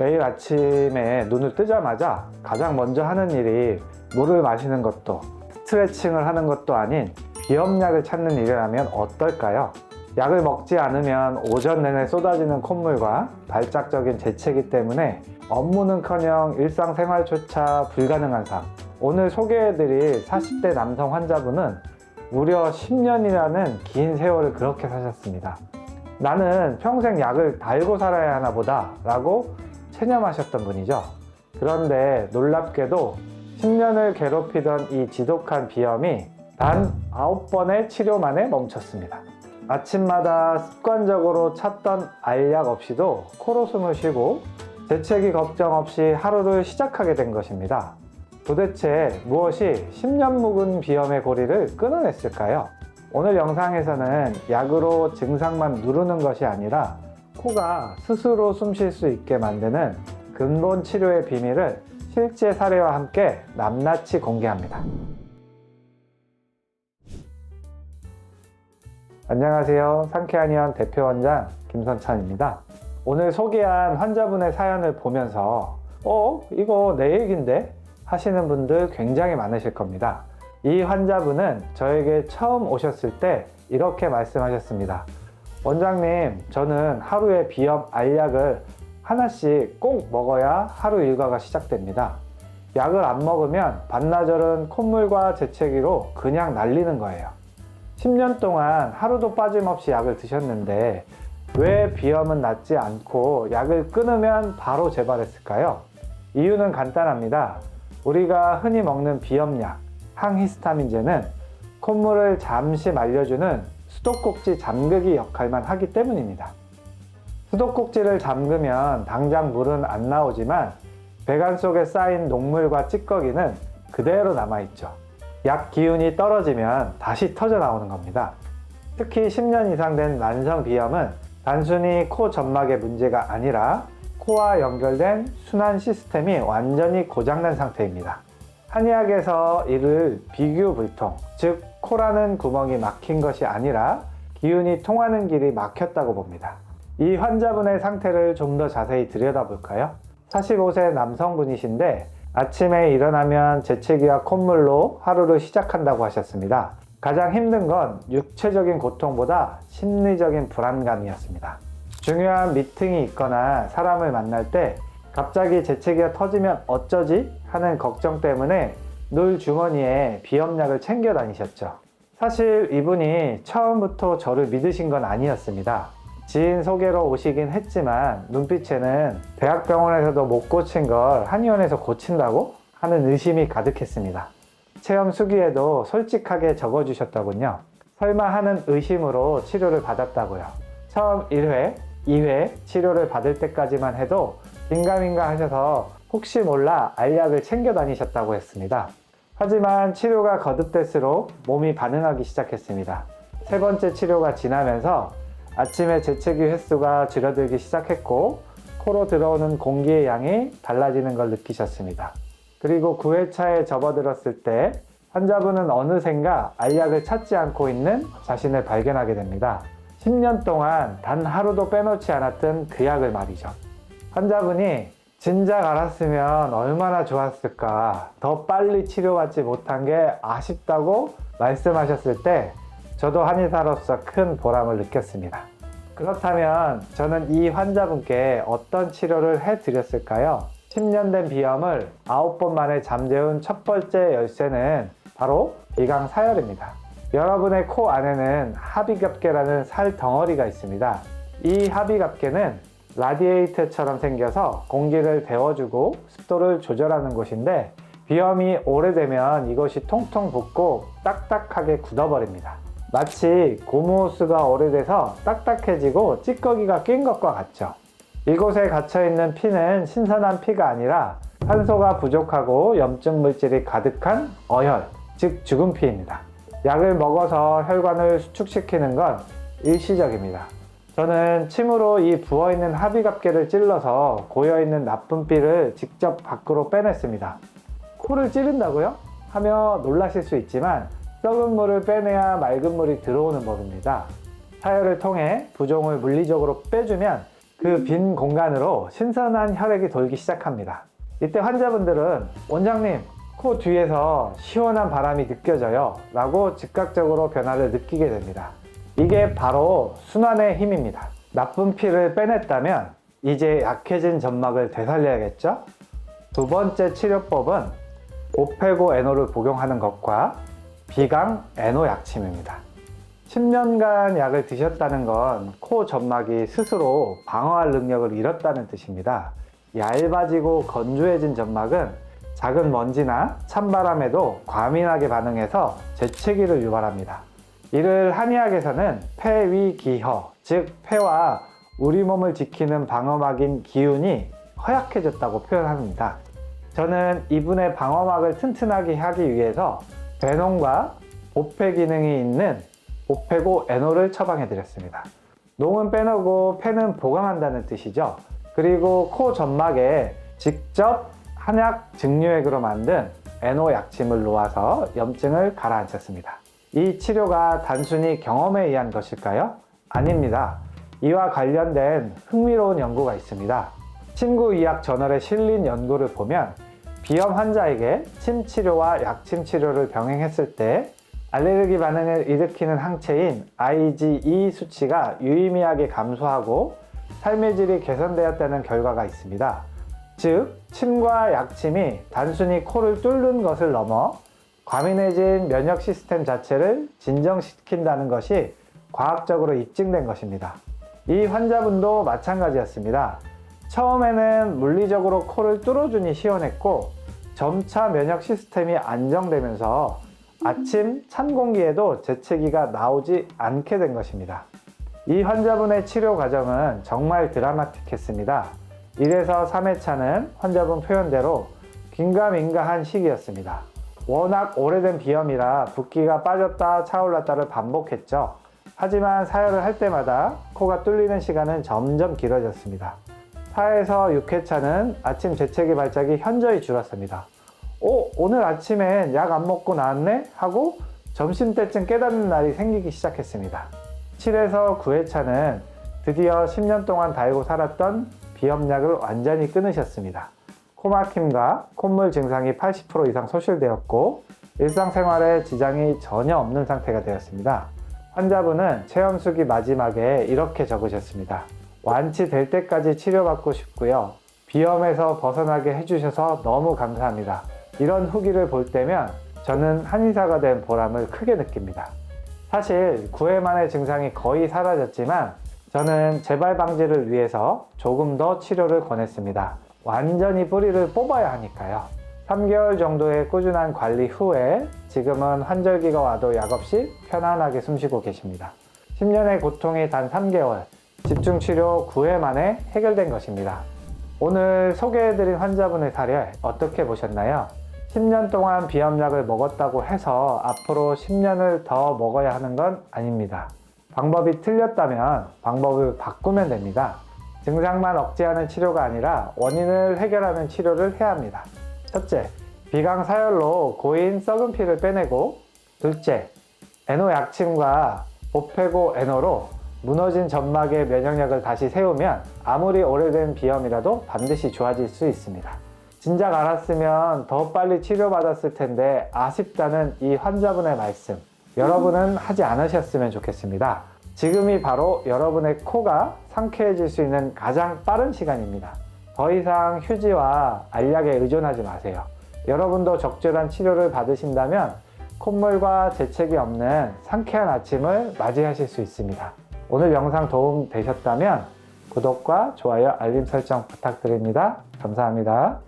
매일 아침에 눈을 뜨자마자 가장 먼저 하는 일이 물을 마시는 것도 스트레칭을 하는 것도 아닌 비염약을 찾는 일이라면 어떨까요? 약을 먹지 않으면 오전 내내 쏟아지는 콧물과 발작적인 재채기 때문에 업무는커녕 일상생활조차 불가능한 삶. 오늘 소개해드릴 40대 남성 환자분은 무려 10년이라는 긴 세월을 그렇게 사셨습니다. 나는 평생 약을 달고 살아야 하나 보다 라고 체념하셨던 분이죠. 그런데 놀랍게도 10년을 괴롭히던 이 지독한 비염이 단 9번의 치료 만에 멈췄습니다. 아침마다 습관적으로 찾던 알약 없이도 코로 숨을 쉬고 재채기 걱정 없이 하루를 시작하게 된 것입니다. 도대체 무엇이 10년 묵은 비염의 고리를 끊어냈을까요? 오늘 영상에서는 약으로 증상만 누르는 것이 아니라 코가 스스로 숨 쉴 수 있게 만드는 근본 치료의 비밀을 실제 사례와 함께 낱낱이 공개합니다. 안녕하세요. 상쾌한의원 대표원장 김선찬입니다. 오늘 소개한 환자분의 사연을 보면서 이거 내 얘긴데? 하시는 분들 굉장히 많으실 겁니다. 이 환자분은 저에게 처음 오셨을 때 이렇게 말씀하셨습니다. 원장님, 저는 하루에 비염 알약을 하나씩 꼭 먹어야 하루 일과가 시작됩니다. 약을 안 먹으면 반나절은 콧물과 재채기로 그냥 날리는 거예요. 10년 동안 하루도 빠짐없이 약을 드셨는데 왜 비염은 낫지 않고 약을 끊으면 바로 재발했을까요? 이유는 간단합니다. 우리가 흔히 먹는 비염약, 항히스타민제는 콧물을 잠시 말려주는 수도꼭지 잠그기 역할만 하기 때문입니다. 수도꼭지를 잠그면 당장 물은 안 나오지만 배관 속에 쌓인 녹물과 찌꺼기는 그대로 남아있죠. 약 기운이 떨어지면 다시 터져 나오는 겁니다. 특히 10년 이상 된 만성 비염은 단순히 코 점막의 문제가 아니라 코와 연결된 순환 시스템이 완전히 고장난 상태입니다. 한의학에서 이를 비규불통, 즉 코라는 구멍이 막힌 것이 아니라 기운이 통하는 길이 막혔다고 봅니다. 이 환자분의 상태를 좀 더 자세히 들여다볼까요? 45세 남성분이신데 아침에 일어나면 재채기와 콧물로 하루를 시작한다고 하셨습니다. 가장 힘든 건 육체적인 고통보다 심리적인 불안감이었습니다. 중요한 미팅이 있거나 사람을 만날 때 갑자기 재채기가 터지면 어쩌지? 하는 걱정 때문에 늘 주머니에 비염약을 챙겨 다니셨죠. 사실 이분이 처음부터 저를 믿으신 건 아니었습니다. 지인 소개로 오시긴 했지만 눈빛에는 대학병원에서도 못 고친 걸 한의원에서 고친다고 하는 의심이 가득했습니다. 체험 수기에도 솔직하게 적어주셨더군요. 설마 하는 의심으로 치료를 받았다고요. 처음 1회, 2회 치료를 받을 때까지만 해도 긴가민가 하셔서 혹시 몰라 알약을 챙겨 다니셨다고 했습니다. 하지만 치료가 거듭될수록 몸이 반응하기 시작했습니다. 세 번째 치료가 지나면서 아침에 재채기 횟수가 줄어들기 시작했고 코로 들어오는 공기의 양이 달라지는 걸 느끼셨습니다. 그리고 9회차에 접어들었을 때 환자분은 어느샌가 알약을 찾지 않고 있는 자신을 발견하게 됩니다. 10년 동안 단 하루도 빼놓지 않았던 그 약을 말이죠. 환자분이 진작 알았으면 얼마나 좋았을까, 더 빨리 치료받지 못한 게 아쉽다고 말씀하셨을 때 저도 한의사로서 큰 보람을 느꼈습니다. 그렇다면 저는 이 환자분께 어떤 치료를 해드렸을까요? 10년 된 비염을 9번 만에 잠재운 첫 번째 열쇠는 바로 비강 사열입니다. 여러분의 코 안에는 하비갑계라는 살 덩어리가 있습니다. 이 하비갑계는 라디에이터처럼 생겨서 공기를 데워주고 습도를 조절하는 곳인데 비염이 오래되면 이것이 통통 붓고 딱딱하게 굳어버립니다. 마치 고무호스가 오래돼서 딱딱해지고 찌꺼기가 낀 것과 같죠. 이곳에 갇혀있는 피는 신선한 피가 아니라 산소가 부족하고 염증 물질이 가득한 어혈, 즉 죽은 피입니다. 약을 먹어서 혈관을 수축시키는 건 일시적입니다. 저는 침으로 이 부어있는 하비갑계를 찔러서 고여있는 나쁜 피를 직접 밖으로 빼냈습니다. 코를 찌른다고요? 하며 놀라실 수 있지만 썩은 물을 빼내야 맑은 물이 들어오는 법입니다. 사열을 통해 부종을 물리적으로 빼주면 그 빈 공간으로 신선한 혈액이 돌기 시작합니다. 이때 환자분들은 원장님, 코 뒤에서 시원한 바람이 느껴져요 라고 즉각적으로 변화를 느끼게 됩니다. 이게 바로 순환의 힘입니다. 나쁜 피를 빼냈다면 이제 약해진 점막을 되살려야겠죠? 두 번째 치료법은 보페고 에노를 복용하는 것과 비강 에노 약침입니다. 10년간 약을 드셨다는 건 코 점막이 스스로 방어할 능력을 잃었다는 뜻입니다. 얇아지고 건조해진 점막은 작은 먼지나 찬바람에도 과민하게 반응해서 재채기를 유발합니다. 이를 한의학에서는 폐위기허, 즉 폐와 우리 몸을 지키는 방어막인 기운이 허약해졌다고 표현합니다. 저는 이분의 방어막을 튼튼하게 하기 위해서 베논과 보페 기능이 있는 보페고 에노를 처방해 드렸습니다. 농은 빼놓고 폐는 보강한다는 뜻이죠. 그리고 코 점막에 직접 한약 증류액으로 만든 에노 약침을 놓아서 염증을 가라앉혔습니다. 이 치료가 단순히 경험에 의한 것일까요? 아닙니다. 이와 관련된 흥미로운 연구가 있습니다. 침구의학 저널에 실린 연구를 보면 비염 환자에게 침 치료와 약침 치료를 병행했을 때 알레르기 반응을 일으키는 항체인 IgE 수치가 유의미하게 감소하고 삶의 질이 개선되었다는 결과가 있습니다. 즉, 침과 약침이 단순히 코를 뚫는 것을 넘어 과민해진 면역 시스템 자체를 진정시킨다는 것이 과학적으로 입증된 것입니다. 이 환자분도 마찬가지였습니다. 처음에는 물리적으로 코를 뚫어주니 시원했고 점차 면역 시스템이 안정되면서 아침 찬 공기에도 재채기가 나오지 않게 된 것입니다. 이 환자분의 치료 과정은 정말 드라마틱했습니다. 1에서 3회차는 환자분 표현대로 긴가민가한 시기였습니다. 워낙 오래된 비염이라 붓기가 빠졌다 차올랐다를 반복했죠. 하지만 사혈을 할 때마다 코가 뚫리는 시간은 점점 길어졌습니다. 4에서 6회차는 아침 재채기 발작이 현저히 줄었습니다. 오늘 아침엔 약 안 먹고 나왔네? 하고 점심때쯤 깨닫는 날이 생기기 시작했습니다. 7에서 9회차는 드디어 10년 동안 달고 살았던 비염약을 완전히 끊으셨습니다. 코막힘과 콧물 증상이 80% 이상 소실되었고 일상생활에 지장이 전혀 없는 상태가 되었습니다. 환자분은 체험수기 마지막에 이렇게 적으셨습니다. 완치될 때까지 치료받고 싶고요. 비염에서 벗어나게 해주셔서 너무 감사합니다. 이런 후기를 볼 때면 저는 한의사가 된 보람을 크게 느낍니다. 사실 9회 만에 증상이 거의 사라졌지만 저는 재발 방지를 위해서 조금 더 치료를 권했습니다. 완전히 뿌리를 뽑아야 하니까요. 3개월 정도의 꾸준한 관리 후에 지금은 환절기가 와도 약 없이 편안하게 숨쉬고 계십니다. 10년의 고통이 단 3개월, 집중치료 9회 만에 해결된 것입니다. 오늘 소개해드린 환자분의 사례 어떻게 보셨나요? 10년 동안 비염약을 먹었다고 해서 앞으로 10년을 더 먹어야 하는 건 아닙니다. 방법이 틀렸다면 방법을 바꾸면 됩니다. 증상만 억제하는 치료가 아니라 원인을 해결하는 치료를 해야 합니다. 첫째, 비강 사열로 고인 썩은 피를 빼내고, 둘째, 에노 약침과 보페고 에노로 무너진 점막의 면역력을 다시 세우면 아무리 오래된 비염이라도 반드시 좋아질 수 있습니다. 진작 알았으면 더 빨리 치료받았을 텐데 아쉽다는 이 환자분의 말씀, 여러분은 하지 않으셨으면 좋겠습니다. 지금이 바로 여러분의 코가 상쾌해질 수 있는 가장 빠른 시간입니다. 더 이상 휴지와 알약에 의존하지 마세요. 여러분도 적절한 치료를 받으신다면 콧물과 재채기 없는 상쾌한 아침을 맞이하실 수 있습니다. 오늘 영상 도움 되셨다면 구독과 좋아요, 알림 설정 부탁드립니다. 감사합니다.